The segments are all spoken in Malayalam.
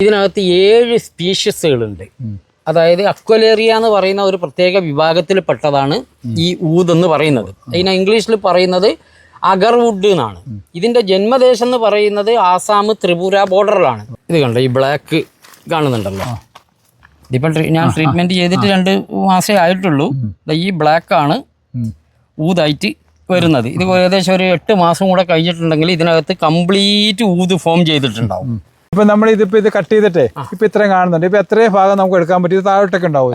ഇതിനകത്ത് 7 സ്പീഷ്യസുകളുണ്ട്. അതായത് അക്വലേറിയ എന്ന് പറയുന്ന ഒരു പ്രത്യേക വിഭാഗത്തിൽ പെട്ടതാണ് ഈ ഊത് എന്ന് പറയുന്നത്. അതിനെ ഇംഗ്ലീഷിൽ പറയുന്നത് അഗർവുഡ് എന്നാണ്. ഇതിന്റെ ജന്മദേശം എന്ന് പറയുന്നത് ആസാം ത്രിപുര ബോർഡറിലാണ്. ഇത് കണ്ടോ, ഈ ബ്ലാക്ക് കാണുന്നുണ്ടല്ലോ. ഇതിപ്പോൾ ഞാൻ ട്രീറ്റ്മെന്റ് ചെയ്തിട്ട് 2 മാസമേ ആയിട്ടുള്ളൂ. ഈ ബ്ലാക്ക് ആണ് ഊതായിട്ട് വരുന്നത്. ഇത് ഏകദേശം ഒരു 8 മാസം കൂടെ കഴിഞ്ഞിട്ടുണ്ടെങ്കിൽ ഇതിനകത്ത് കംപ്ലീറ്റ് ഊത് ഫോം ചെയ്തിട്ടുണ്ടാവും. ഇപ്പൊ നമ്മൾ ഇതിപ്പോ ഇത് കട്ട് ചെയ്തിട്ടേ ഇപ്പൊ ഇത്രയും കാണുന്നുണ്ട്. ഇപ്പൊ എത്രയും ഭാഗം നമുക്ക് എടുക്കാൻ പറ്റും? താഴോട്ടൊക്കെ ഉണ്ടാവും.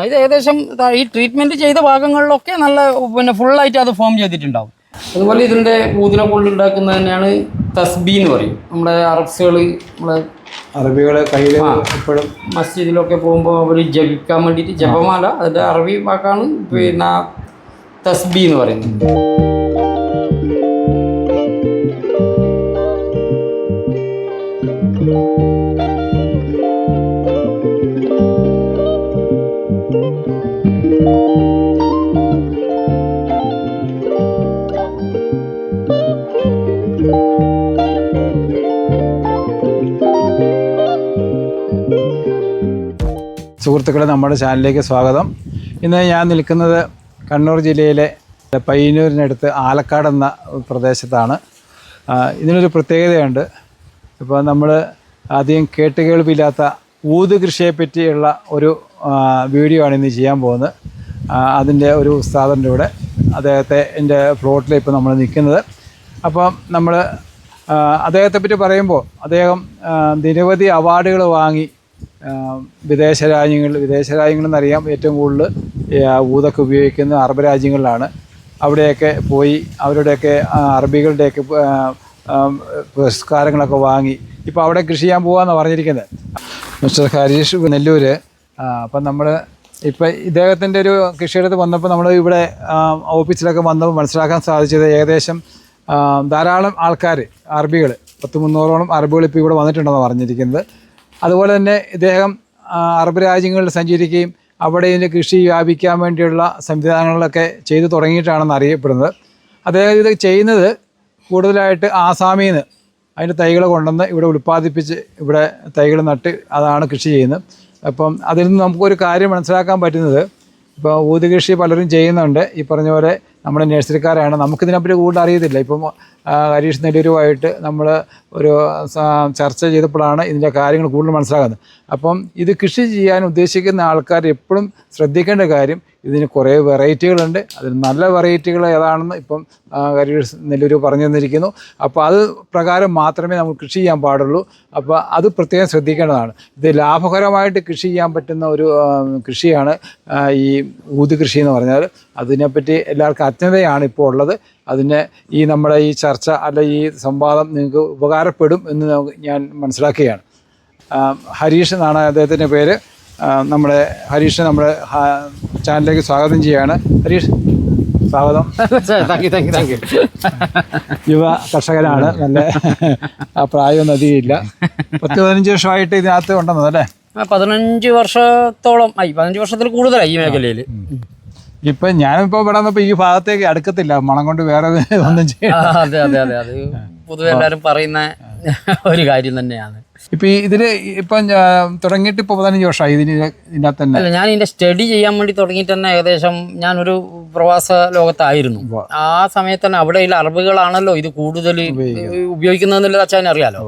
ഇത് ഏകദേശം ഈ ട്രീറ്റ്മെന്റ് ചെയ്ത ഭാഗങ്ങളിലൊക്കെ നല്ല ഫുള്ളായിട്ട് അത് ഫോം ചെയ്തിട്ടുണ്ടാവും. അതുപോലെ ഇതിന്റെ ഊതിനെ കൊണ്ടുണ്ടാക്കുന്നത് തന്നെയാണ് തസ്ബീ എന്ന് പറയും. നമ്മുടെ അറബികള് കയ്യിൽ എപ്പോഴും മസ്ജിദിലൊക്കെ പോകുമ്പോൾ അവർ ജപിക്കാൻ വേണ്ടിയിട്ട് ജപമാല, അതിന്റെ അറബി വാക്കാണ് പിന്നെ തസ്ബീ എന്ന് പറയുന്നത്. സുഹൃത്തുക്കളെ, നമ്മുടെ ചാനലിലേക്ക് സ്വാഗതം. ഇന്ന് ഞാൻ നിൽക്കുന്നത് കണ്ണൂർ ജില്ലയിലെ പയ്യന്നൂരിനടുത്ത് ആലക്കാട് എന്ന പ്രദേശത്താണ്. ഇതിനൊരു പ്രത്യേകതയുണ്ട്. ഇപ്പോൾ നമ്മൾ അധികം കേട്ടുകേൾവില്ലാത്ത ഊത് കൃഷിയെ പറ്റിയുള്ള ഒരു വീഡിയോ ആണ് ഇന്ന് ചെയ്യാൻ പോകുന്നത്. അതിൻ്റെ ഒരു ഉസ്താദിൻ്റെ കൂടെ അദ്ദേഹത്തെ എൻ്റെ ഫ്ലോട്ടിൽ ഇപ്പോൾ നമ്മൾ നിൽക്കുന്നത്. അപ്പം നമ്മൾ അദ്ദേഹത്തെ പറ്റി പറയുമ്പോൾ അദ്ദേഹം നിരവധി അവാർഡുകൾ വാങ്ങി വിദേശ രാജ്യങ്ങളെന്നറിയാം ഏറ്റവും കൂടുതൽ ഊതൊക്കെ ഉപയോഗിക്കുന്നത് അറബ് രാജ്യങ്ങളിലാണ്. അവിടെയൊക്കെ പോയി അവരുടെയൊക്കെ അറബികളുടെയൊക്കെ പുരസ്കാരങ്ങളൊക്കെ വാങ്ങി ഇപ്പോൾ അവിടെ കൃഷി ചെയ്യാൻ പോകാമെന്നാണ് പറഞ്ഞിരിക്കുന്നത്. മിസ്റ്റർ ഹരീഷ് നെല്ലൂർ. അപ്പം നമ്മൾ ഇപ്പം ഇദ്ദേഹത്തിൻ്റെ ഒരു കൃഷിയിടത്ത് വന്നപ്പോൾ നമ്മൾ ഇവിടെ ഓഫീസിലൊക്കെ വന്നപ്പോൾ മനസ്സിലാക്കാൻ സാധിച്ചത് ഏകദേശം ധാരാളം ആൾക്കാർ അറബികൾ 300-ഓളം അറബികൾ ഇപ്പോൾ ഇവിടെ വന്നിട്ടുണ്ടെന്ന് പറഞ്ഞിരിക്കുന്നത്. അതുപോലെ തന്നെ ഇദ്ദേഹം അറബ് രാജ്യങ്ങളിൽ സഞ്ചരിക്കുകയും അവിടെ ഇതിൻ്റെ കൃഷി വ്യാപിക്കാൻ വേണ്ടിയുള്ള സംവിധാനങ്ങളൊക്കെ ചെയ്തു തുടങ്ങിയിട്ടാണെന്ന് അറിയപ്പെടുന്നത്. അദ്ദേഹം ഇത് ചെയ്യുന്നത് കൂടുതലായിട്ട് ആസാമിൽ നിന്ന് അതിൻ്റെ തൈകൾ കൊണ്ടുവന്ന് ഇവിടെ ഉൽപ്പാദിപ്പിച്ച് ഇവിടെ തൈകൾ നട്ട് അതാണ് കൃഷി ചെയ്യുന്നത്. അപ്പം അതിൽ നിന്ന് നമുക്കൊരു കാര്യം മനസ്സിലാക്കാൻ പറ്റുന്നത്, ഇപ്പോൾ ഊത് കൃഷി പലരും ചെയ്യുന്നുണ്ട്. ഈ പറഞ്ഞ പോലെ നമ്മുടെ നഴ്സറിക്കാരാണ്. നമുക്കിതിനെപ്പറ്റി കൂടുതൽ അറിയത്തില്ല. ഇപ്പം ഹരീഷ് നെല്ലൂരുമായിട്ട് നമ്മൾ ഒരു ചർച്ച ചെയ്തപ്പോഴാണ് ഇതിൻ്റെ കാര്യങ്ങൾ കൂടുതൽ മനസ്സിലാകുന്നത്. അപ്പം ഇത് കൃഷി ചെയ്യാൻ ഉദ്ദേശിക്കുന്ന ആൾക്കാർ എപ്പോഴും ശ്രദ്ധിക്കേണ്ട കാര്യം, ഇതിന് കുറേ വെറൈറ്റികളുണ്ട്. അതിൽ നല്ല വെറൈറ്റികൾ ഏതാണെന്ന് ഇപ്പം ഹരീഷ് നെല്ലൂർ പറഞ്ഞു തന്നിരിക്കുന്നു. അപ്പോൾ അത് പ്രകാരം മാത്രമേ നമുക്ക് കൃഷി ചെയ്യാൻ പാടുള്ളൂ. അപ്പോൾ അത് പ്രത്യേകം ശ്രദ്ധിക്കേണ്ടതാണ്. ഇത് ലാഭകരമായിട്ട് കൃഷി ചെയ്യാൻ പറ്റുന്ന ഒരു കൃഷിയാണ് ഈ ഊത് കൃഷി എന്ന് പറഞ്ഞാൽ. അതിനെപ്പറ്റി എല്ലാവർക്കും അജ്ഞതയാണ് ഇപ്പോൾ ഉള്ളത്. അതിന് ഈ നമ്മുടെ ഈ ചർച്ച ഈ സംവാദം നിങ്ങൾക്ക് ഉപകാരപ്പെടും എന്ന് ഞാൻ മനസ്സിലാക്കുകയാണ്. ഹരീഷ് എന്നാണ് അദ്ദേഹത്തിൻ്റെ പേര്. നമ്മുടെ ഹരീഷ് നമ്മുടെ ചാനലിലേക്ക് സ്വാഗതം ചെയ്യുകയാണ്. ഹരീഷ്, സ്വാഗതം. Thank you. യുവ കർഷകനാണ്. നല്ല പ്രായമൊന്നും അധികമില്ല. 10-15 വർഷമായിട്ട് ഇതിനകത്ത് ഉണ്ടെന്നത് അല്ലേ? 15 വർഷത്തോളം ആയി. 15 വർഷത്തിൽ കൂടുതലായി ഈ മേഖലയിൽ. ഇപ്പം ഞാനിപ്പോൾ ഇവിടെ വന്നപ്പോൾ ഈ ഭാഗത്തേക്ക് അടുക്കത്തില്ല, മണം കൊണ്ട് വേറെ ഒന്നും ചെയ്യണം. അതെ അതെ അതെ, അത് പൊതുവെ എല്ലാവരും പറയുന്ന ഒരു കാര്യം തന്നെയാണ്. ഇപ്പം ഇതിൽ ഇപ്പം തുടങ്ങിയിട്ട് ഇപ്പോൾ 15 വർഷമായി ഇതിനകത്ത് തന്നെ. അല്ല, ഞാൻ ഇതിൻ്റെ സ്റ്റഡി ചെയ്യാൻ വേണ്ടി തുടങ്ങിയിട്ട് തന്നെ ഏകദേശം ഞാനൊരു പ്രവാസ ലോകത്തായിരുന്നു. ആ സമയത്ത് തന്നെ അവിടെയുള്ള അറബികളാണല്ലോ ഇത് കൂടുതൽ ഉപയോഗിക്കുന്നതെന്നുള്ളത് അച്ഛനെ അറിയാലോ.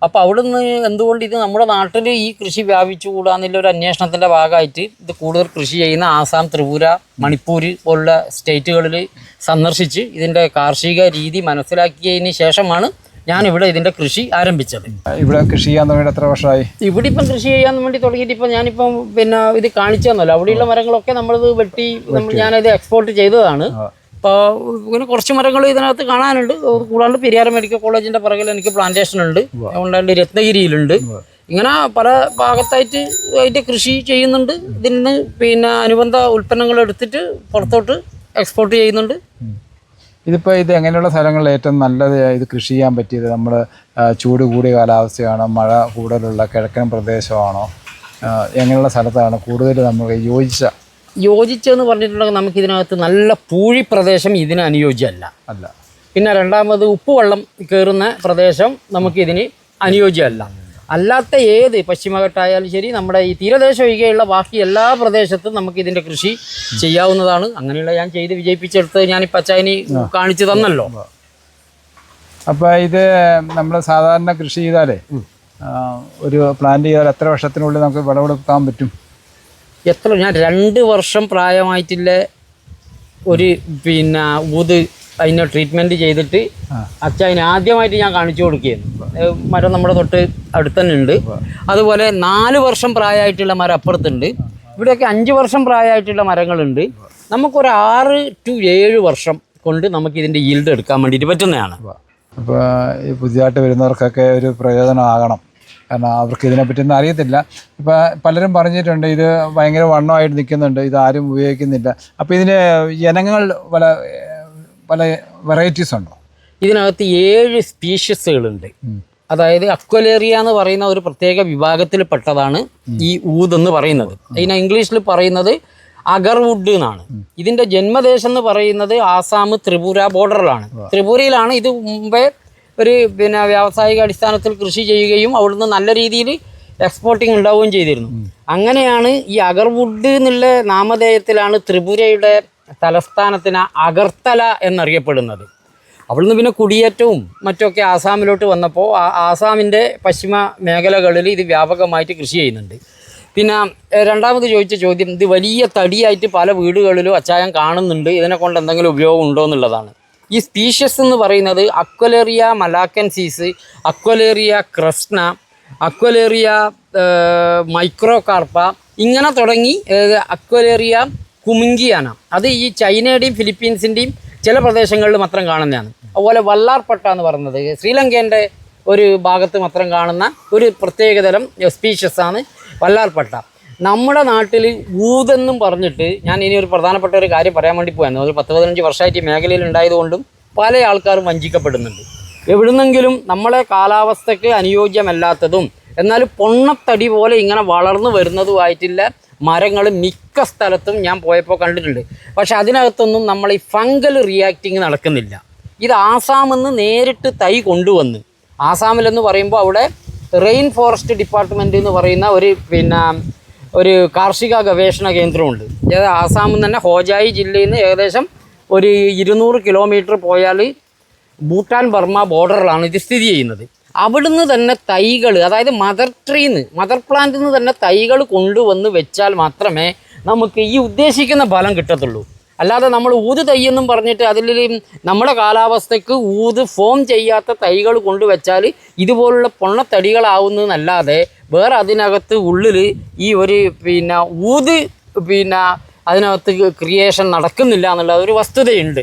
അപ്പോൾ അവിടുന്ന് എന്തുകൊണ്ട് ഇത് നമ്മുടെ നാട്ടിൽ ഈ കൃഷി വ്യാപിച്ചുകൂടാന്നുള്ള ഒരു അന്വേഷണത്തിൻ്റെ ഭാഗമായിട്ട് ഇത് കൂടുതൽ കൃഷി ചെയ്യുന്ന ആസാം, ത്രിപുര, മണിപ്പൂർ പോലുള്ള സ്റ്റേറ്റുകളിൽ സന്ദർശിച്ച് ഇതിൻ്റെ കാർഷിക രീതി മനസ്സിലാക്കിയതിന് ശേഷമാണ് ഞാനിവിടെ ഇതിൻ്റെ കൃഷി ആരംഭിച്ചത്. ഇവിടെ കൃഷി ചെയ്യാൻ തുടങ്ങിയിട്ട് എത്ര വർഷമായി? ഇവിടെ ഇപ്പം കൃഷി ചെയ്യാൻ വേണ്ടി തുടങ്ങിയിട്ട് ഇപ്പം ഞാനിപ്പം ഇത് കാണിച്ചു തന്നല്ലോ, അവിടെയുള്ള മരങ്ങളൊക്കെ നമ്മളിത് വെട്ടി ഞാനത് എക്സ്പോർട്ട് ചെയ്തതാണ്. അപ്പോൾ ഇങ്ങനെ കുറച്ച് മരങ്ങൾ ഇതിനകത്ത് കാണാനുണ്ട്. കൂടാണ്ട് പെരിയാർ മെഡിക്കൽ കോളേജിൻ്റെ പുറകിൽ എനിക്ക് പ്ലാന്റേഷൻ ഉണ്ട്, അതുകൊണ്ടാണ്ട് രത്നഗിരിയിലുണ്ട്. ഇങ്ങനെ പല ഭാഗത്തായിട്ട് അതിൻ്റെ കൃഷി ചെയ്യുന്നുണ്ട്. ഇതിന് അനുബന്ധ ഉൽപ്പന്നങ്ങൾ എടുത്തിട്ട് പുറത്തോട്ട് എക്സ്പോർട്ട് ചെയ്യുന്നുണ്ട്. ഇതിപ്പോൾ ഇത് എങ്ങനെയുള്ള സ്ഥലങ്ങളിൽ ഏറ്റവും നല്ലത് ഇത് കൃഷി ചെയ്യാൻ പറ്റിയത്? നമ്മൾ ചൂട് കൂടിയ കാലാവസ്ഥയാണോ, മഴ കൂടുതലുള്ള കിഴക്കൻ പ്രദേശമാണോ, എങ്ങനെയുള്ള സ്ഥലത്താണ് കൂടുതൽ നമുക്ക് യോജിച്ചെന്ന് പറഞ്ഞിട്ടുണ്ടെങ്കിൽ നമുക്ക് ഇതിനകത്ത് നല്ല പൂഴി പ്രദേശം ഇതിന് അനുയോജ്യമല്ല. പിന്നെ രണ്ടാമത് ഉപ്പുവെള്ളം കയറുന്ന പ്രദേശം നമുക്കിതിന് അനുയോജ്യമല്ല. അല്ലാത്ത ഏത് പശ്ചിമഘട്ടായാലും ശരി, നമ്മുടെ ഈ തീരദേശം ഒഴികെയുള്ള ബാക്കി എല്ലാ പ്രദേശത്തും നമുക്ക് ഇതിൻ്റെ കൃഷി ചെയ്യാവുന്നതാണ്. അങ്ങനെയുള്ള ഞാൻ ചെയ്ത് വിജയിപ്പിച്ചെടുത്ത് ഞാനിപ്പോൾ അച്ചായന് കാണിച്ചു തന്നല്ലോ. അപ്പോൾ ഇത് നമ്മൾ സാധാരണ കൃഷി ചെയ്താലേ ഒരു പ്ലാന്റ് ചെയ്താൽ എത്ര വർഷത്തിനുള്ളിൽ നമുക്ക് വിളവെടുക്കാൻ പറ്റും? ഞാൻ 2 വർഷം പ്രായമായിട്ടുള്ള ഒരു ഊത് അതിനെ ട്രീറ്റ്മെൻറ്റ് ചെയ്തിട്ട് അച്ചായന് ആദ്യമായിട്ട് ഞാൻ കാണിച്ചു കൊടുക്കുകയായിരുന്നു. മരം നമ്മുടെ തൊട്ട് അടുത്ത് തന്നെ ഉണ്ട്. അതുപോലെ 4 വർഷം പ്രായമായിട്ടുള്ള മരം അപ്പുറത്തുണ്ട്. ഇവിടെയൊക്കെ 5 വർഷം പ്രായമായിട്ടുള്ള മരങ്ങളുണ്ട്. നമുക്കൊരു 6 to 7 വർഷം കൊണ്ട് നമുക്കിതിൻ്റെ ഈൽഡ് എടുക്കാൻ വേണ്ടിയിട്ട് പറ്റുന്നതാണ്. അപ്പോൾ ഈ പുതിയതായിട്ട് വരുന്നവർക്കൊക്കെ ഒരു പ്രയോജനമാകണം. കാരണം അവർക്ക് ഇതിനെപ്പറ്റിയൊന്നും അറിയത്തില്ല. ഇപ്പോൾ പലരും പറഞ്ഞിട്ടുണ്ട് ഇത് ഭയങ്കര വണ്ണമായിട്ട് നിൽക്കുന്നുണ്ട്, ഇത് ആരും ഉപയോഗിക്കുന്നില്ല. അപ്പോൾ ഇതിന് ഇനങ്ങൾ പല വെറൈറ്റീസ് ഉണ്ടോ? ഇതിനകത്ത് 7 സ്പീഷ്യസുകളുണ്ട്. അതായത് അക്വലേറിയ എന്ന് പറയുന്ന ഒരു പ്രത്യേക വിഭാഗത്തിൽ പെട്ടതാണ് ഈ ഊത് എന്ന് പറയുന്നത്. ഇതിനെ ഇംഗ്ലീഷിൽ പറയുന്നത് അഗർവുഡ് എന്നാണ്. ഇതിൻ്റെ ജന്മദേശം എന്ന് പറയുന്നത് ആസാം ത്രിപുര ബോർഡറിലാണ്. ത്രിപുരയിലാണ് ഇത് മുമ്പേ ഒരു വ്യാവസായിക അടിസ്ഥാനത്തിൽ കൃഷി ചെയ്യുകയും അവിടുന്ന് നല്ല രീതിയിൽ എക്സ്പോർട്ടിങ് ഉണ്ടാവുകയും ചെയ്തിരുന്നു. അങ്ങനെയാണ് ഈ അഗർവുഡ് എന്നുള്ള നാമധേയത്തിലാണ് ത്രിപുരയുടെ തലസ്ഥാനത്തിന് അഗർത്തല എന്നറിയപ്പെടുന്നത്. അവിടുന്ന് പിന്നെ കുടിയേറ്റവും മറ്റൊക്കെ ആസാമിലോട്ട് വന്നപ്പോൾ ആസാമിൻ്റെ പശ്ചിമ മേഖലകളിൽ ഇത് വ്യാപകമായിട്ട് കൃഷി ചെയ്യുന്നുണ്ട്. പിന്നെ രണ്ടാമത് ചോദിച്ച ചോദ്യം, ഇത് വലിയ തടിയായിട്ട് പല വീടുകളിലും അച്ചായം കാണുന്നുണ്ട്, ഇതിനെ കൊണ്ട് എന്തെങ്കിലും ഉപയോഗം ഉണ്ടോ എന്നുള്ളതാണ്. ഈ സ്പീഷ്യസ് എന്ന് പറയുന്നത് അക്വലേറിയ മലാക്കൻസീസ്, അക്വലേറിയ ക്രസ്ന, അക്വലേറിയ മൈക്രോകാർപ്പ, ഇങ്ങനെ തുടങ്ങി അക്വലേറിയ കുമിങ്കിയാന, അത് ഈ ചൈനയുടെയും ഫിലിപ്പീൻസിൻ്റെയും ചില പ്രദേശങ്ങളിൽ മാത്രം കാണുന്നതാണ്. അതുപോലെ വല്ലാർപ്പട്ട എന്ന് പറയുന്നത് ശ്രീലങ്കേൻ്റെ ഒരു ഭാഗത്ത് മാത്രം കാണുന്ന ഒരു പ്രത്യേകതരം സ്പീഷ്യസാണ് വല്ലാർപ്പട്ട. നമ്മുടെ നാട്ടിൽ ഊതെന്നും പറഞ്ഞിട്ട് ഞാൻ ഇനി ഒരു പ്രധാനപ്പെട്ട ഒരു കാര്യം പറയാൻ വേണ്ടി പോയായിരുന്നു. ഒരു 10-15 വർഷമായിട്ട് ഈ മേഖലയിൽ ഉണ്ടായതുകൊണ്ടും പല ആൾക്കാരും വഞ്ചിക്കപ്പെടുന്നുണ്ട്. എവിടുന്നെങ്കിലും നമ്മളെ കാലാവസ്ഥയ്ക്ക് അനുയോജ്യമല്ലാത്തതും എന്നാൽ പൊണ്ണത്തടി പോലെ ഇങ്ങനെ വളർന്നു വരുന്നതുമായിട്ടുള്ള മരങ്ങൾ മിക്ക സ്ഥലത്തും ഞാൻ പോയപ്പോൾ കണ്ടിട്ടുണ്ട്. പക്ഷെ അതിനകത്തൊന്നും നമ്മൾ ഈ ഫംഗൽ റിയാക്റ്റിങ് നടക്കുന്നില്ല. ഇത് ആസാമിൽ നിന്ന് നേരിട്ട് തൈ കൊണ്ടുവന്ന്, ആസാമിലെന്ന് പറയുമ്പോൾ അവിടെ റെയിൻ ഫോറസ്റ്റ് ഡിപ്പാർട്ട്മെൻറ്റ് എന്ന് പറയുന്ന ഒരു കാർഷിക ഗവേഷണ കേന്ദ്രമുണ്ട്. ആസാമിൽ നിന്ന് തന്നെ ഹോജായി ജില്ലയിൽ നിന്ന് ഏകദേശം ഒരു 200 കിലോമീറ്റർ പോയാൽ ഭൂട്ടാൻ ബർമ ബോർഡറിലാണ് ഇത് സ്ഥിതി ചെയ്യുന്നത്. അവിടുന്ന് തന്നെ തൈകൾ, അതായത് മദർ പ്ലാന്റിൽ നിന്ന് തന്നെ തൈകൾ കൊണ്ടുവന്ന് വെച്ചാൽ മാത്രമേ നമുക്ക് ഈ ഉദ്ദേശിക്കുന്ന ഫലം കിട്ടത്തുള്ളൂ. അല്ലാതെ നമ്മൾ ഊത് തൈയെന്നും പറഞ്ഞിട്ട് അതിൽ നമ്മുടെ കാലാവസ്ഥയ്ക്ക് ഊത് ഫോം ചെയ്യാത്ത തൈകൾ കൊണ്ടുവച്ചാൽ ഇതുപോലുള്ള പൊണ്ണത്തടികളാവുന്നതെന്നല്ലാതെ വേറെ അതിനകത്ത് ഉള്ളിൽ ഈ ഒരു ഊത് അതിനകത്ത് ക്രിയേഷൻ നടക്കുന്നില്ല എന്നുള്ള ഒരു വസ്തുതയുണ്ട്.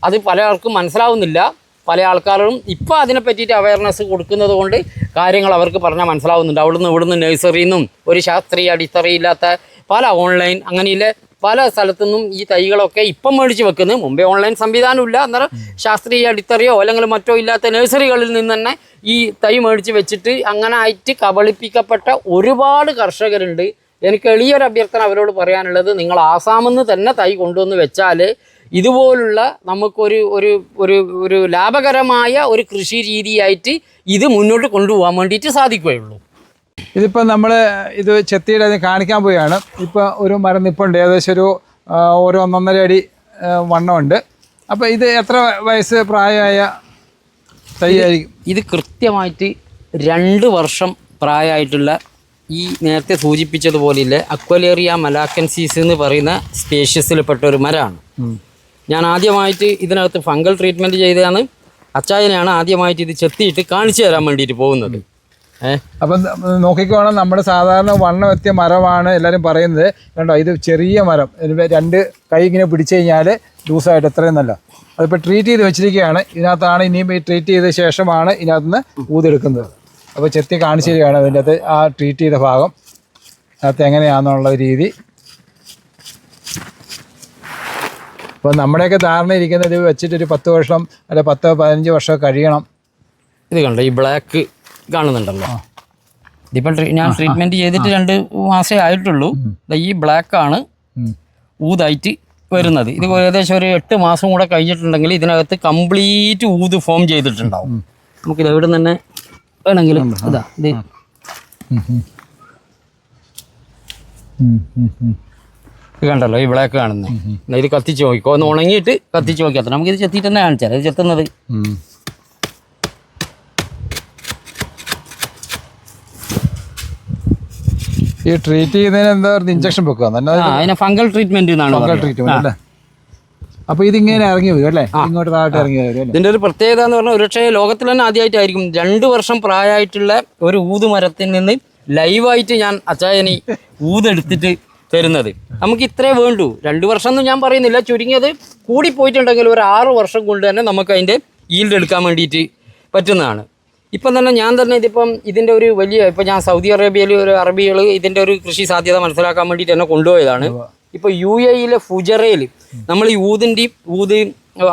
അത് പല ആൾക്കും മനസ്സിലാവുന്നില്ല. പല ആൾക്കാരും ഇപ്പോൾ അതിനെ പറ്റിയിട്ട് അവയർനെസ് കൊടുക്കുന്നത് കൊണ്ട് കാര്യങ്ങൾ അവർക്ക് പറഞ്ഞാൽ മനസ്സിലാവുന്നുണ്ട്. ഇവിടുന്ന് നഴ്സറിയിൽ നിന്നും ഒരു ശാസ്ത്രീയ അടിത്തറയില്ലാത്ത പല ഓൺലൈൻ അങ്ങനെയില്ല പല സ്ഥലത്തുനിന്നും ഈ തൈകളൊക്കെ ഇപ്പം മേടിച്ച് വെക്കുന്നത്. മുമ്പേ ഓൺലൈൻ സംവിധാനമില്ല, അന്നേരം ശാസ്ത്രീയ അടിത്തറയോ അല്ലെങ്കിൽ മറ്റോ ഇല്ലാത്ത നഴ്സറികളിൽ നിന്ന് തന്നെ ഈ തൈ മേടിച്ച് വെച്ചിട്ട് അങ്ങനെ ആയിട്ട് കബളിപ്പിക്കപ്പെട്ട ഒരുപാട് കർഷകരുണ്ട്. എനിക്ക് എളിയൊരു അഭ്യർത്ഥന അവരോട് പറയാനുള്ളത്, നിങ്ങൾ ആസാമിൽ നിന്ന് തന്നെ തൈ കൊണ്ടുവന്ന് വെച്ചാൽ ഇതുപോലുള്ള നമുക്കൊരു ഒരു ഒരു ഒരു ലാഭകരമായ ഒരു കൃഷി രീതിയായിട്ട് ഇത് മുന്നോട്ട് കൊണ്ടുപോകാൻ വേണ്ടിയിട്ട് സാധിക്കുകയുള്ളൂ. ഇതിപ്പോൾ നമ്മൾ ഇത് ചെത്തിയുടെ അത് കാണിക്കാൻ പോവുകയാണ്. ഇപ്പോൾ ഒരു മരം നിൽപ്പുണ്ട്, ഏകദേശം ഒരു 1.5 അടി വണ്ണമുണ്ട്. അപ്പോൾ ഇത് എത്ര വയസ്സ് പ്രായമായ തൈയായിരിക്കും? ഇത് കൃത്യമായിട്ട് 2 വർഷം പ്രായമായിട്ടുള്ള ഈ നേരത്തെ സൂചിപ്പിച്ചതുപോലെയുള്ള അക്വലേറിയ മലാക്കൻസീസ് എന്ന് പറയുന്ന സ്പീഷ്യസിൽപ്പെട്ട ഒരു മരമാണ്. ഞാൻ ആദ്യമായിട്ട് ഇതിനകത്ത് ഫംഗൽ ട്രീറ്റ്മെൻറ്റ് ചെയ്തതാണ്. അച്ചായനെയാണ് ആദ്യമായിട്ട് ഇത് ചെത്തിയിട്ട് കാണിച്ചു തരാൻ വേണ്ടിയിട്ട് പോകുന്നത്. അപ്പം നോക്കിക്കോണം, നമ്മുടെ സാധാരണ വണ്ണം എത്തിയ മരമാണ് എല്ലാവരും പറയുന്നത്. കണ്ടോ, ഇത് ചെറിയ മരം, 2 കൈ ഇങ്ങനെ പിടിച്ചു കഴിഞ്ഞാൽ ലൂസായിട്ട് എത്രയും നല്ല. അതിപ്പോൾ ട്രീറ്റ് ചെയ്ത് വെച്ചിരിക്കുകയാണ്. ഇതിനകത്താണ് ഇനിയും ഈ ട്രീറ്റ് ചെയ്ത ശേഷമാണ് ഇതിനകത്തുനിന്ന് ഊതെടുക്കുന്നത്. അപ്പോൾ ചെത്തി കാണിച്ചു തരികയാണ് അതിൻ്റെ അകത്ത് ആ ട്രീറ്റ് ചെയ്ത ഭാഗം അതിനകത്ത് എങ്ങനെയാണെന്നുള്ള രീതി. അപ്പോൾ നമ്മുടെയൊക്കെ ധാരണ ഇരിക്കുന്നത് ഇത് വെച്ചിട്ടൊരു 10 വർഷം അല്ലെ 10-15 വർഷം കഴിയണം. ഇത് കണ്ടോ, ഈ ബ്ലാക്ക് കാണുന്നുണ്ടല്ലോ. ഇതിപ്പോൾ ഞാൻ ട്രീറ്റ്മെൻറ്റ് ചെയ്തിട്ട് 2 മാസമേ ആയിട്ടുള്ളൂ. ഈ ബ്ലാക്കാണ് ഊതായിട്ട് വരുന്നത്. ഇത് ഏകദേശം ഒരു 8 മാസം കൂടെ കഴിഞ്ഞിട്ടുണ്ടെങ്കിൽ ഇതിനകത്ത് കംപ്ലീറ്റ് ഊത് ഫോം ചെയ്തിട്ടുണ്ടാവും. നമുക്കിത് എവിടെ തന്നെ വേണമെങ്കിലും ഇത് ഇത് കണ്ടല്ലോ ഈ ബ്ലാക്ക് കാണുന്നത്. ഇത് കത്തിച്ച് നോക്കിക്കോ, ഒന്ന് ഉണങ്ങിയിട്ട് കത്തിച്ച് നോക്കിയാൽ നമുക്കിത് ചെത്തിയിട്ട് തന്നെ കാണിച്ചാൽ ഇത് ചെത്തുന്നത്. ഈ ട്രീറ്റ് ചെയ്യുന്നതിന് എന്താ ഇഞ്ചക്ഷൻ വെക്കുക? അതിനെ ഫംഗൽ ട്രീറ്റ്മെന്റ് ട്രീറ്റ്മെന്റ് അല്ലേ? അപ്പൊ ഇതിങ്ങനെ ഇറങ്ങി വരും അല്ലേ? ഇങ്ങോട്ട് താഴോട്ട് ഇറങ്ങി വരും. ഇതിന്റെ ഒരു പ്രത്യേകത എന്ന് പറഞ്ഞാൽ ഒരുപക്ഷെ ലോകത്തിൽ തന്നെ ആദ്യമായിട്ടായിരിക്കും 2 വർഷം പ്രായമായിട്ടുള്ള ഒരു ഊതുമരത്തിൽ നിന്ന് ലൈവായിട്ട് ഞാൻ അച്ചായനി ഊതെടുത്തിട്ട് തരുന്നത്. നമുക്ക് ഇത്രേ വേണ്ടൂ. 2 വർഷം ഒന്നും ഞാൻ പറയുന്നില്ല, ചുരുങ്ങിയത് കൂടിപ്പോയിട്ടുണ്ടെങ്കിൽ ഒരു 6 വർഷം കൊണ്ട് തന്നെ നമുക്ക് അതിൻ്റെ ഈൽഡ് എടുക്കാൻ വേണ്ടിയിട്ട് പറ്റുന്നതാണ്. ഇപ്പം തന്നെ ഞാൻ തന്നെ ഇതിൻ്റെ ഒരു വലിയ ഞാൻ സൗദി അറേബ്യയിൽ ഒരു അറബികൾ ഇതിൻ്റെ ഒരു കൃഷി സാധ്യത മനസ്സിലാക്കാൻ വേണ്ടിയിട്ട് എന്നെ കൊണ്ടുപോയതാണ്. ഇപ്പോൾ UAE ഫുജറയിൽ നമ്മൾ ഈ ഊത്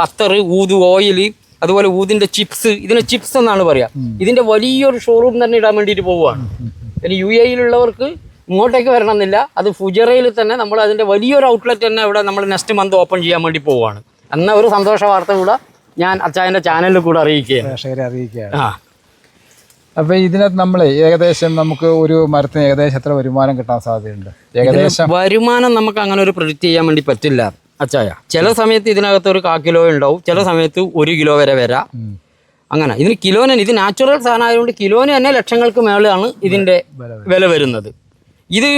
അത്തർ, ഊത് ഓയിൽ, അതുപോലെ ഊതിൻ്റെ ചിപ്സ്, ഇതിന് ചിപ്സ് എന്നാണ് പറയുക. ഇതിൻ്റെ വലിയൊരു ഷോറൂം തന്നെ ഇടാൻ വേണ്ടിയിട്ട് പോവുകയാണ്. ഇനി UAE ഇങ്ങോട്ടേക്ക് വരണമെന്നില്ല, അത് ഫുജറയിൽ തന്നെ നമ്മൾ അതിൻ്റെ വലിയൊരു ഔട്ട്ലെറ്റ് തന്നെ ഇവിടെ നമ്മൾ നെക്സ്റ്റ് മന്ത് ഓപ്പൺ ചെയ്യാൻ വേണ്ടി പോവുകയാണ്. എന്ന ഒരു സന്തോഷ വാർത്ത കൂടെ ഞാൻ അച്ചായൻ്റെ ചാനലിൽ കൂടെ അറിയിക്കുകയാണ്. അപ്പൊ ഇതിനകത്ത് നമ്മൾ ഏകദേശം നമുക്ക് ഒരു മരത്തിന് ഏകദേശം എത്ര വരുമാനം കിട്ടാൻ സാധ്യതയുണ്ട്? ഏകദേശം വരുമാനം നമുക്ക് അങ്ങനെ ഒരു പ്രെഡിക്റ്റ് ചെയ്യാൻ വേണ്ടി പറ്റില്ല അച്ചായ. ചില സമയത്ത് ഇതിനകത്ത് ഒരു 1/4 കിലോ ഉണ്ടാവും, ചില സമയത്ത് 1 കിലോ വരെ വരാം. അങ്ങനെ ഇതിന് കിലോന്, ഇത് നാച്ചുറൽ സാധനം ആയതുകൊണ്ട് കിലോന് തന്നെ ലക്ഷങ്ങൾക്ക് മേളാണ് ഇതിൻ്റെ വില വരുന്നത്. ഇത്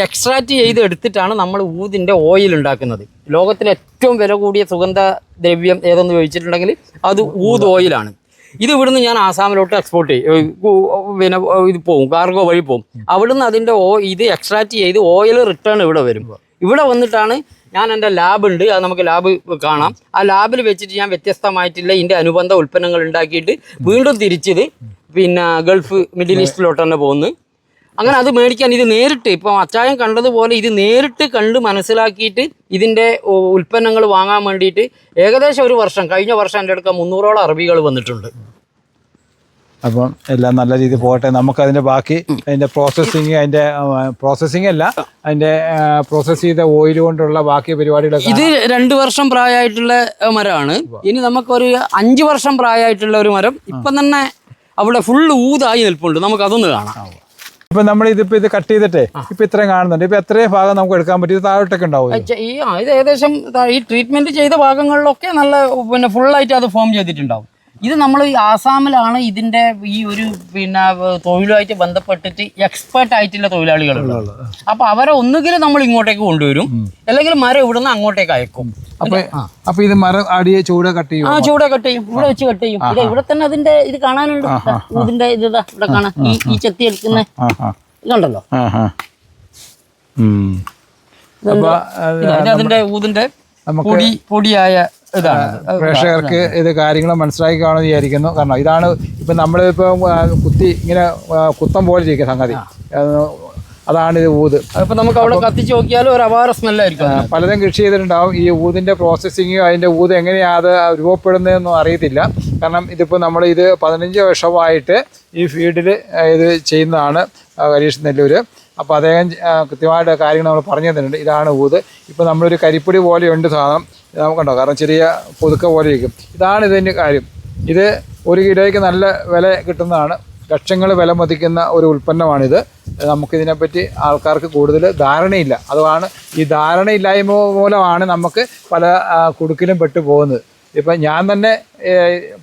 എക്സ്ട്രാക്റ്റ് ചെയ്ത് എടുത്തിട്ടാണ് നമ്മൾ ഊതിൻ്റെ ഓയിൽ ഉണ്ടാക്കുന്നത്. ലോകത്തിലെ ഏറ്റവും വില കൂടിയ സുഗന്ധ ദ്രവ്യം ഏതെന്ന് ചോദിച്ചിട്ടുണ്ടെങ്കിൽ അത് ഊത് ഓയിലാണ്. ഇത് ഇവിടുന്ന് ഞാൻ ആസാമിലോട്ട് എക്സ്പോർട്ട് ചെയ്യും, ഇത് പോവും, കാർഗോ വഴി പോവും. അവിടുന്ന് അതിൻ്റെ ഇത് എക്സ്ട്രാക്റ്റ് ചെയ്ത് ഓയിൽ റിട്ടേൺ ഇവിടെ വരും. ഇവിടെ വന്നിട്ടാണ് ഞാൻ എൻ്റെ ലാബുണ്ട്, അത് നമുക്ക് ലാബ് കാണാം. ആ ലാബിൽ വെച്ചിട്ട് ഞാൻ വ്യത്യസ്തമായിട്ടുള്ള ഇതിൻ്റെ അനുബന്ധ ഉൽപ്പന്നങ്ങൾ ഉണ്ടാക്കിയിട്ട് വീണ്ടും തിരിച്ചത് ഗൾഫ്, മിഡിൽ ഈസ്റ്റിലോട്ട് തന്നെ പോകുന്നു. അങ്ങനെ അത് മേടിക്കാൻ ഇത് നേരിട്ട് ഇപ്പം അച്ചായൻ കണ്ടതുപോലെ ഇത് നേരിട്ട് കണ്ട് മനസ്സിലാക്കിയിട്ട് ഇതിൻ്റെ ഉൽപ്പന്നങ്ങൾ വാങ്ങാൻ വേണ്ടിയിട്ട് ഏകദേശം ഒരു വർഷം, കഴിഞ്ഞ വർഷം എൻ്റെ അടുക്ക 300ഓളം അറബികൾ വന്നിട്ടുണ്ട്. അപ്പം എല്ലാം നല്ല രീതിയിൽ പോകട്ടെ. നമുക്കതിൻ്റെ ബാക്കി അതിൻ്റെ പ്രോസസ്സിങ് അല്ല, അതിൻ്റെ പ്രോസസ്സ് ചെയ്ത ഓയിൽ കൊണ്ടുള്ള ബാക്കി പരിപാടികളൊക്കെ. ഇത് 2 വർഷം പ്രായമായിട്ടുള്ള മരമാണ്. ഇനി നമുക്കൊരു 5 വർഷം പ്രായമായിട്ടുള്ള ഒരു മരം ഇപ്പം തന്നെ അവിടെ ഫുള്ള് ഊതായി നിൽപ്പുണ്ട്. നമുക്കതൊന്ന് കാണാം. ഇപ്പൊ നമ്മൾ ഇത് കട്ട് ചെയ്തിട്ടേ ഇപ്പൊ ഇത്രയും കാണുന്നുണ്ട്. ഇപ്പൊ എത്രയും ഭാഗം നമുക്ക് എടുക്കാൻ പറ്റും? ഇത് താഴോട്ടൊക്കെ ഉണ്ടാവും. ഇത് ഏകദേശം ഈ ട്രീറ്റ്മെന്റ് ചെയ്ത ഭാഗങ്ങളിലൊക്കെ നല്ല ഫുള്ളായിട്ട് അത് ഫോം ചെയ്തിട്ടുണ്ടാവും. ഇത് നമ്മൾ ആസാമിലാണ് ഇതിന്റെ ഈ ഒരു തൊഴിലുമായിട്ട് ബന്ധപ്പെട്ടിട്ട് എക്സ്പേർട്ട് ആയിട്ടുള്ള തൊഴിലാളികളുള്ളത്. അപ്പൊ അവരെ ഒന്നുകിൽ നമ്മൾ ഇങ്ങോട്ടേക്ക് കൊണ്ടുവരും, അല്ലെങ്കിൽ മരം ഇവിടുന്ന് അങ്ങോട്ടേക്ക് അയക്കും. അപ്പൊ ഇത് മരം അടിയെ ചൂട് കട്ട് ചെയ്യും. ചൂടെ കട്ട് ചെയ്യും, ഇവിടെ വെച്ച് കട്ട് ചെയ്യും. ഇവിടെ തന്നെ അതിന്റെ ഇത് കാണാനുണ്ട്. ഇതിന്റെ ഇതാ ഇവിടെ കാണാം, ഈ ചെത്തി എടുക്കുന്ന ഇതുണ്ടല്ലോ. അതിന്റെ ഊതിന്റെ പൊടിയായ ഇതാണ്. പ്രേക്ഷകർക്ക് ഇത് കാര്യങ്ങൾ മനസ്സിലാക്കി കാണുമെന്ന് വിചാരിക്കുന്നു. കാരണം ഇതാണ് ഇപ്പം നമ്മളിപ്പോൾ ഇങ്ങനെ കുത്തം പോലെ ഇരിക്കുക സംഗതി, അതാണ് ഇത് ഊത്. അതിപ്പോൾ നമുക്ക് അവിടെ കത്തിച്ച് നോക്കിയാലും ഒരു അപാര സ്മെല്ലായിരിക്കും. പലരും കൃഷി ചെയ്തിട്ടുണ്ടാവും. ഈ ഊതിൻ്റെ പ്രോസസ്സിങ്, അതിൻ്റെ ഊത് എങ്ങനെയാണ് അത് രൂപപ്പെടുന്നതെന്നൊന്നും അറിയത്തില്ല. കാരണം ഇതിപ്പോൾ നമ്മൾ 15 വർഷമായിട്ട് ഈ ഫീൽഡിൽ ഇത് ചെയ്യുന്നതാണ് ഹരീഷ് നെല്ലൂർ. അപ്പോൾ അദ്ദേഹം കൃത്യമായിട്ട് കാര്യങ്ങൾ നമ്മൾ പറഞ്ഞു തന്നിട്ടുണ്ട്. ഇതാണ് ഊത്. ഇപ്പോൾ നമ്മളൊരു കരിപ്പൊടി പോലെയുണ്ട് സാധനം, നമുക്കുണ്ടോ? കാരണം ചെറിയ പുതുക്ക പോലെ ഇരിക്കും. ഇതാണ് ഇതിൻ്റെ കാര്യം. ഇത് 1 കിലോയ്ക്ക് നല്ല വില കിട്ടുന്നതാണ്. ലക്ഷങ്ങൾ വില മതിക്കുന്ന ഒരു ഉൽപ്പന്നമാണിത്. നമുക്കിതിനെപ്പറ്റി ആൾക്കാർക്ക് കൂടുതൽ ധാരണയില്ല. അതാണ് ഈ ധാരണയില്ലായ്മ മൂലമാണ് നമുക്ക് പല കുടുക്കിലും പെട്ടു പോകുന്നത്. ഇപ്പം ഞാൻ തന്നെ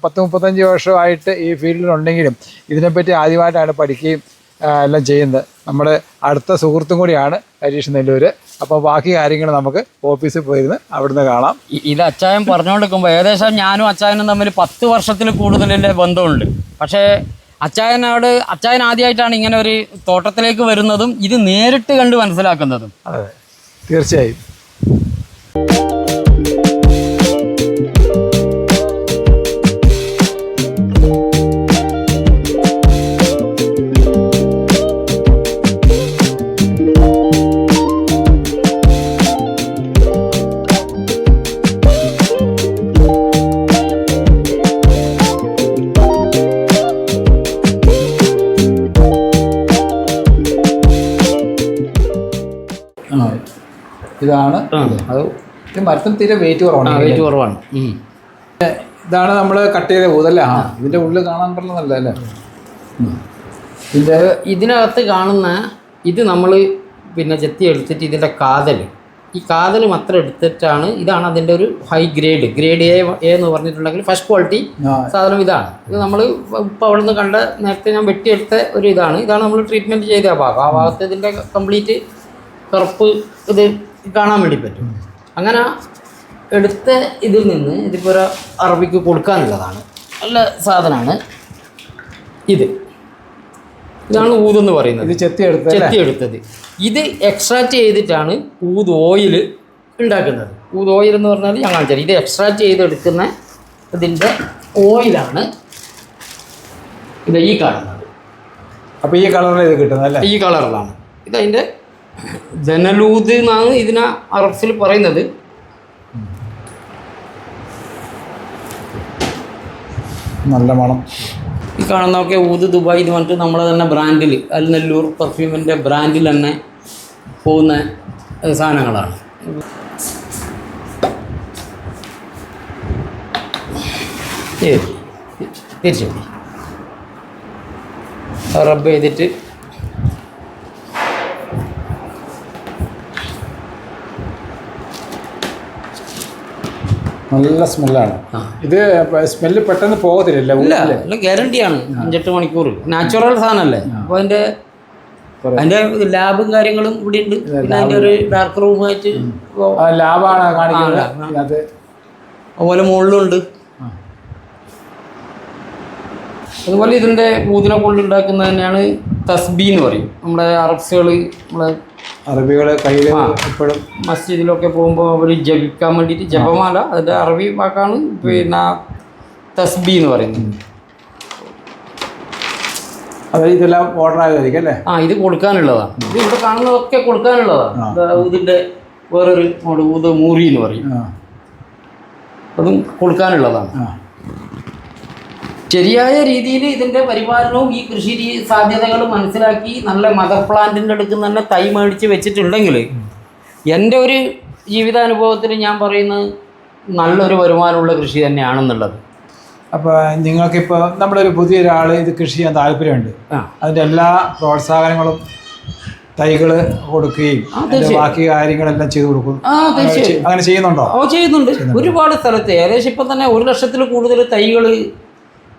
10-35 വർഷമായിട്ട് ഈ ഫീൽഡിലുണ്ടെങ്കിലും ഇതിനെപ്പറ്റി ആദ്യമായിട്ടാണ് പഠിക്കുകയും എല്ലാം ചെയ്യുന്നത്. നമ്മുടെ അടുത്ത സുഹൃത്തും കൂടിയാണ് ഹരീഷ് നെല്ലൂർ. അപ്പോൾ ബാക്കി കാര്യങ്ങൾ നമുക്ക് ഓഫീസിൽ പോയിരുന്ന് അവിടുന്ന് കാണാം. ഇത് അച്ചായൻ പറഞ്ഞുകൊണ്ടിരിക്കുമ്പോൾ ഏകദേശം ഞാനും അച്ചായനും തമ്മിൽ 10 വർഷത്തിൽ കൂടുതലിൻ്റെ ബന്ധമുണ്ട്. പക്ഷേ അച്ചായൻ ആദ്യമായിട്ടാണ് ഇങ്ങനെ ഒരു തോട്ടത്തിലേക്ക് വരുന്നതും ഇത് നേരിട്ട് കണ്ട് മനസ്സിലാക്കുന്നതും. അതെ, തീർച്ചയായും. ഇതാണ് അത്. ഇത് മരത്തിന് തീരെ വെയിറ്റ് കുറവാണ്. ഇതാണ് നമ്മൾ കട്ട് ചെയ്ത ഊതല്ലേ. ഇതിൻ്റെ ഉള്ളിൽ കാണാൻ പറ്റുന്നതല്ല അല്ലേ? ഇതിനകത്ത് കാണുന്ന ഇത് നമ്മൾ പിന്നെ ചെത്തി എടുത്തിട്ട് ഇതിൻ്റെ കാതൽ, ഈ കാതൽ മാത്രം എടുത്തിട്ടാണ്, ഇതാണ് അതിൻ്റെ ഒരു ഹൈ ഗ്രേഡ് എ എന്ന് പറഞ്ഞിട്ടുണ്ടെങ്കിൽ ഫസ്റ്റ് ക്വാളിറ്റി സാധനം ഇതാണ്. ഇത് നമ്മൾ ഇപ്പോൾ അവിടെ നിന്ന് കണ്ട നേരത്തെ ഞാൻ വെട്ടിയെടുത്ത ഒരു ഇതാണ് നമ്മൾ ട്രീറ്റ്മെൻറ്റ് ചെയ്ത ഭാഗം. ആ ഭാഗത്ത് ഇതിൻ്റെ കംപ്ലീറ്റ് കറുപ്പ് ഇത് കാണാൻ വേണ്ടി പറ്റും. അങ്ങനെ എടുത്ത ഇതിൽ നിന്ന് ഇതിപ്പോൾ ഒരു അറബിക്ക് കൊടുക്കാനുള്ളതാണ്, നല്ല സാധനമാണ് ഇതാണ് ഊതെന്ന് പറയുന്നത്. ഇത് ചെത്തിയെടുത്തത്. ഇത് എക്സ്ട്രാക്റ്റ് ചെയ്തിട്ടാണ് ഊത് ഓയിൽ ഉണ്ടാക്കുന്നത്. ഊത് ഓയിൽ എന്ന് പറഞ്ഞാൽ ഞാൻ കാണിച്ചാൽ ഇത് എക്സ്ട്രാക്റ്റ് ചെയ്തെടുക്കുന്ന ഇതിൻ്റെ ഓയിലാണ് ഇത് ഈ കാണുന്നത്. അപ്പോൾ ഈ കളറിൽ ഇത് കിട്ടുന്നത് അല്ലേ? ഈ കളറിലാണ്. ഇതതിൻ്റെ ജനലൂത് എന്നാണ് ഇതിനെ അറബ്സിൽ പറയുന്നത്. നല്ല മണം. ഈ കാണുന്നതൊക്കെ ഊത് ദുബായ് എന്ന് പറഞ്ഞിട്ട് നമ്മളെ തന്നെ ബ്രാൻഡിൽ അൽനെല്ലൂർ പെർഫ്യൂമിൻ്റെ ബ്രാൻഡിൽ തന്നെ പോകുന്ന സാധനങ്ങളാണ്. തിരിച്ചു റബ്ബ് ചെയ്തിട്ട് നല്ല സ്മെല്ലാണ്. ഇത് സ്മെല്ല് പെട്ടെന്ന് പോകത്തില്ല. ഇല്ല, ഗ്യാരണ്ടിയാണ്. 5-8 മണിക്കൂർ നാച്ചുറൽ സാധനമല്ലേ. അപ്പോൾ അതിൻ്റെ ലാബും കാര്യങ്ങളും ഇവിടെ ഉണ്ട്. പിന്നെ അതിൻ്റെ ഒരു ഡാർക്ക് റൂമായിട്ട് ലാബാണ് കാണിക്കുന്നത്. അതുപോലെ മുകളിലുണ്ട്. അതുപോലെ ഇതിൻ്റെ ഊതിനെ കൊണ്ടുണ്ടാക്കുന്നത് തന്നെയാണ് തസ്ബീ എന്ന് പറയും. നമ്മുടെ അറബികളെ കയ്യിൽ എപ്പോഴും മസ്ജിദിലൊക്കെ പോകുമ്പോൾ അവർ ജപിക്കാൻ വേണ്ടിയിട്ട് ജപമാല, അതിൻ്റെ അറബി വാക്കാണ് പിന്നെ തസ്ബീ എന്ന് പറയുന്നത്. അതായത് ഇതെല്ലാം ഓർഡർ ആയതായിരിക്കും അല്ലേ? ഇത് കൊടുക്കാനുള്ളതാണ്. ഇത് ഇവിടെ കാണുന്നതൊക്കെ കൊടുക്കാനുള്ളതാണ്. ഊതിൻ്റെ വേറൊരു ഊത് മൂറി എന്ന് പറയും, അതും കൊടുക്കാനുള്ളതാണ്. ശരിയായ രീതിയിൽ ഇതിൻ്റെ പരിപാലനവും ഈ കൃഷി സാധ്യതകൾ മനസ്സിലാക്കി നല്ല മദർ പ്ലാന്റിൻ്റെ അടുത്ത് തന്നെ തൈ മേടിച്ച് വെച്ചിട്ടുണ്ടെങ്കിൽ എൻ്റെ ഒരു ജീവിതാനുഭവത്തിൽ ഞാൻ പറയുന്നത് നല്ലൊരു വരുമാനമുള്ള കൃഷി തന്നെയാണെന്നുള്ളത്. അപ്പോൾ നിങ്ങൾക്കിപ്പോൾ നമ്മുടെ ഒരു പുതിയൊരാൾ ഇത് കൃഷി ചെയ്യാൻ താല്പര്യമുണ്ട്, അതിൻ്റെ എല്ലാ പ്രോത്സാഹനങ്ങളും തൈകൾ കൊടുക്കുകയും ബാക്കി കാര്യങ്ങളെല്ലാം ചെയ്തു കൊടുക്കും. അങ്ങനെ ചെയ്യുന്നുണ്ടോ? ചെയ്യുന്നുണ്ട്. ഒരുപാട് സ്ഥലത്ത് ഏകദേശം ഇപ്പം തന്നെ 1 ലക്ഷത്തിൽ കൂടുതൽ തൈകൾ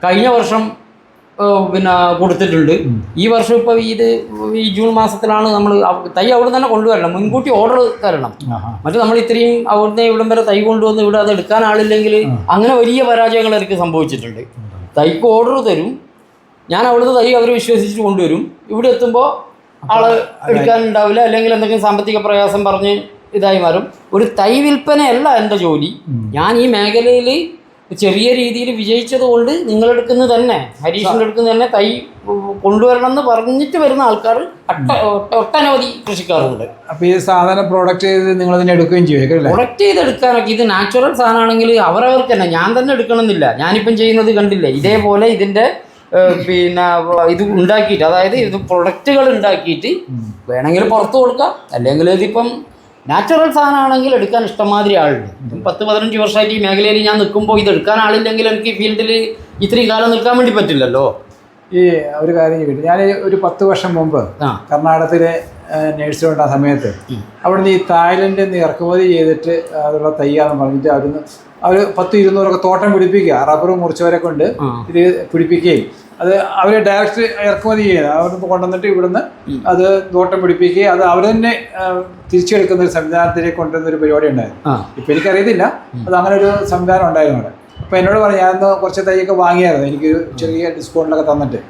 കഴിഞ്ഞ വർഷം പിന്നെ കൊടുത്തിട്ടുണ്ട്. ഈ വർഷം ഇപ്പോൾ ഈ ജൂൺ മാസത്തിലാണ് നമ്മൾ തൈ അവിടെ തന്നെ കൊണ്ടുവരണം, മുൻകൂട്ടി ഓർഡർ തരണം. മറ്റു നമ്മൾ ഇത്രയും അവിടുന്ന് ഇവിടം വരെ തൈ കൊണ്ടുവന്ന് ഇവിടെ അത് എടുക്കാൻ ആളില്ലെങ്കിൽ അങ്ങനെ വലിയ പരാജയങ്ങൾ എനിക്ക് സംഭവിച്ചിട്ടുണ്ട്. തൈക്ക് ഓർഡർ തരും, ഞാൻ അവിടുന്ന് തൈ അവർ വിശ്വസിച്ച് കൊണ്ടുവരും, ഇവിടെ എത്തുമ്പോൾ ആൾ എടുക്കാനുണ്ടാവില്ല, അല്ലെങ്കിൽ എന്തെങ്കിലും സാമ്പത്തിക പ്രയാസം പറഞ്ഞ് ഇതായി മാറും. ഒരു തൈ വിൽപ്പനയല്ല എൻ്റെ ജോലി. ഞാൻ ഈ മേഖലയിൽ ചെറിയ രീതിയിൽ വിജയിച്ചത് കൊണ്ട് നിങ്ങളെടുക്കുന്നത് തന്നെ, ഹരീഷിൻ്റെ അടുക്കുന്നത് തന്നെ തൈ കൊണ്ടുവരണം എന്ന് പറഞ്ഞിട്ട് വരുന്ന ആൾക്കാർ ഒട്ടനവധി കൃഷിക്കാരുണ്ട്. അപ്പോൾ ഈ സാധനം പ്രൊഡക്റ്റ് ചെയ്ത് നിങ്ങൾ തന്നെ എടുക്കുകയും ചെയ്യും. പ്രൊഡക്റ്റ് ചെയ്തെടുക്കാനൊക്കെ ഇത് നാച്ചുറൽ സാധനമാണെങ്കിൽ അവരവർക്ക് തന്നെ, ഞാൻ തന്നെ എടുക്കണമെന്നില്ല. ഞാനിപ്പം ചെയ്യുന്നത് കണ്ടില്ലേ, ഇതേപോലെ ഇതിൻ്റെ പിന്നെ ഇത് ഉണ്ടാക്കിയിട്ട്, അതായത് ഇത് പ്രൊഡക്റ്റുകൾ ഉണ്ടാക്കിയിട്ട് വേണമെങ്കിൽ പുറത്ത് കൊടുക്കാം, അല്ലെങ്കിൽ ഇതിപ്പം നാച്ചുറൽ സാധനമാണെങ്കിൽ എടുക്കാൻ ഇഷ്ടംമാതിരി ആളുണ്ട്. 10-15 വർഷമായിട്ട് ഈ മേഖലയിൽ ഞാൻ നിൽക്കുമ്പോൾ ഇത് എടുക്കാൻ ആളില്ലെങ്കിൽ എനിക്ക് ഫീൽഡിൽ ഇത്രയും കാലം നിൽക്കാൻ വേണ്ടി പറ്റില്ലല്ലോ. ഈ ഒരു കാര്യം കിട്ടി, ഞാൻ ഒരു 10 വർഷം മുമ്പ് കർണാടകത്തിലെ നേഴ്സിലുണ്ട സമയത്ത് അവിടുന്ന് ഈ തായ്ലൻഡിൽ നിന്ന് ഇറക്കുമതി ചെയ്തിട്ട് അതുള്ള തയ്യാന്ന് പറഞ്ഞിട്ട് അവർ 10-200 തോട്ടം പിടിപ്പിക്കുക, റബ്ബർ മുറിച്ചവരെ കൊണ്ട് ഇത് പിടിപ്പിക്കുകയും അത് അവർ ഡയറക്റ്റ് ഇറക്കുമതി ചെയ്യുക, അവിടുന്ന് കൊണ്ടുവന്നിട്ട് ഇവിടുന്ന് അത് തോട്ടം പിടിപ്പിക്കുകയും അത് അവർ തന്നെ തിരിച്ചെടുക്കുന്ന ഒരു സംവിധാനത്തിലേക്ക് കൊണ്ടുവരുന്ന ഒരു പരിപാടി ഉണ്ടായിരുന്നു. ഇപ്പം എനിക്കറിയത്തില്ല, അത് അങ്ങനെ ഒരു സംവിധാനം ഉണ്ടായിരുന്നു അവിടെ. അപ്പോൾ എന്നോട് പറഞ്ഞു, ഞാനൊന്ന് കുറച്ച് തൈയൊക്കെ വാങ്ങിയായിരുന്നു, എനിക്ക് ചെറിയ ഡിസ്കൗണ്ടിലൊക്കെ തന്നിട്ട്.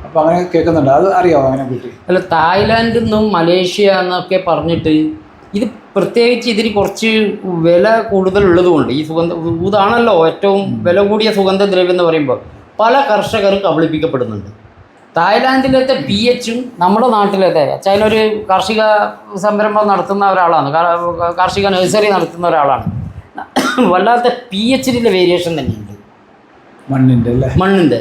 അപ്പോൾ അങ്ങനെ കേൾക്കുന്നുണ്ട്, അത് അറിയാമോ അങ്ങനെ കിട്ടി? അല്ല, തായ്ലാൻഡിൽ നിന്നും മലേഷ്യ എന്നൊക്കെ പറഞ്ഞിട്ട് ഇത് പ്രത്യേകിച്ച് ഇതിന് കുറച്ച് വില കൂടുതലുള്ളത് കൊണ്ട്, ഈ ഊതാണല്ലോ ഏറ്റവും വില കൂടിയ സുഗന്ധദ്രവ്യം എന്ന് പറയുമ്പോൾ പല കർഷകരും കബളിപ്പിക്കപ്പെടുന്നുണ്ട്. തായ്ലാൻഡിലത്തെ PHും നമ്മുടെ നാട്ടിലത്തെ അച്ഛനൊരു കാർഷിക സംരംഭം നടത്തുന്ന ഒരാളാണ്, കാർഷിക നഴ്സറി നടത്തുന്ന ഒരാളാണ്. വല്ലാത്ത PHന്റെ വേരിയേഷൻ തന്നെയുണ്ട് മണ്ണിൻ്റെ.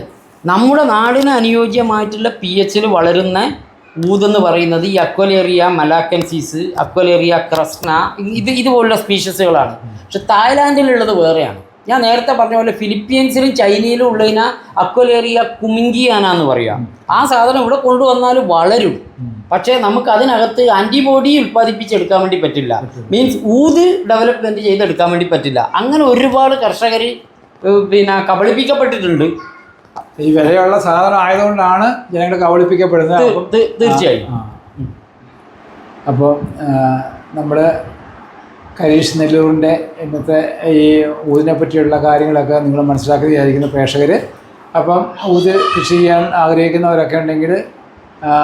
നമ്മുടെ നാടിന് അനുയോജ്യമായിട്ടുള്ള PHൽ വളരുന്ന ഊതെന്ന് പറയുന്നത് ഈ അക്വലേറിയ മലാക്കൻസീസ്, അക്വലേറിയ ക്രസ്ന, ഇതുപോലുള്ള സ്പീഷീസുകളാണ്. പക്ഷെ തായ്ലാൻഡിലുള്ളത് വേറെയാണ്. ഞാൻ നേരത്തെ പറഞ്ഞ പോലെ ഫിലിപ്പീൻസിലും ചൈനയിലും ഉള്ളതിനെ അക്വലേറിയ കുമിങ്കിയാനാന്ന് പറയാം. ആ സാധനം ഇവിടെ കൊണ്ടുവന്നാൽ വളരും, പക്ഷേ നമുക്ക് അതിനകത്ത് ആൻറ്റിബോഡി ഉൽപ്പാദിപ്പിച്ചെടുക്കാൻ വേണ്ടി പറ്റില്ല. മീൻസ് ഊത് ഡെവലപ്മെൻറ്റ് ചെയ്തെടുക്കാൻ വേണ്ടി പറ്റില്ല. അങ്ങനെ ഒരുപാട് കർഷകർ പിന്നെ കബളിപ്പിക്കപ്പെട്ടിട്ടുണ്ട്. ഈ വിലയുള്ള സാധനം ആയതുകൊണ്ടാണ് ജനങ്ങൾ കബളിപ്പിക്കപ്പെടുന്നത്. തീർച്ചയായും. അപ്പോൾ നമ്മൾ കരീഷ് നെല്ലൂരിൻ്റെ ഇന്നത്തെ ഈ ഊതിനെ പറ്റിയുള്ള കാര്യങ്ങളൊക്കെ നിങ്ങൾ മനസ്സിലാക്കി വിചാരിക്കുന്ന പ്രേക്ഷകർ. അപ്പം ഊത് കൃഷി ചെയ്യാൻ ആഗ്രഹിക്കുന്നവരൊക്കെ ഉണ്ടെങ്കിൽ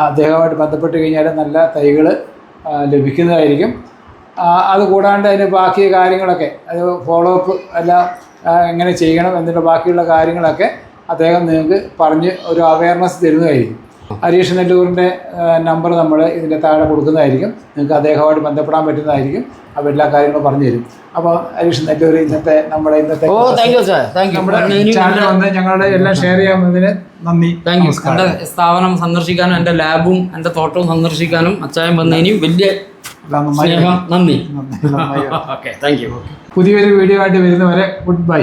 അദ്ദേഹവുമായിട്ട് ബന്ധപ്പെട്ട് കഴിഞ്ഞാൽ നല്ല തൈകൾ ലഭിക്കുന്നതായിരിക്കും. അത് കൂടാണ്ട് അതിൻ്റെ ബാക്കി കാര്യങ്ങളൊക്കെ, അത് ഫോളോ അപ്പ് എല്ലാം എങ്ങനെ ചെയ്യണം എന്നുള്ള ബാക്കിയുള്ള കാര്യങ്ങളൊക്കെ അദ്ദേഹം നിങ്ങൾക്ക് പറഞ്ഞ് ഒരു അവയർനെസ് തരുന്നതായിരിക്കും. ഹരീഷ് നെല്ലൂരിൻ്റെ നമ്പർ നമ്മൾ ഇതിൻ്റെ താഴെ കൊടുക്കുന്നതായിരിക്കും. നിങ്ങൾക്ക് അദ്ദേഹവുമായിട്ട് ബന്ധപ്പെടാൻ പറ്റുന്നതായിരിക്കും. അപ്പോൾ എല്ലാ കാര്യങ്ങളും പറഞ്ഞു തരും. അപ്പോൾ ഹരീഷ് നെല്ലൂർ ഇന്നത്തെ നമ്മുടെ നമ്മുടെ ചാനൽ വന്ന് ഞങ്ങളുടെ എല്ലാം ഷെയർ ചെയ്യാവുന്നതിന് നന്ദി. Thank you. എൻ്റെ സ്ഥാപനം സന്ദർശിക്കാനും എൻ്റെ ലാബും എൻ്റെ തോട്ടവും സന്ദർശിക്കാനും അച്ചായം വന്നതിനും വലിയ നന്ദി. Okay, thank you. പുതിയൊരു വീഡിയോ ആയിട്ട് വരുന്നവരെ ഗുഡ് ബൈ.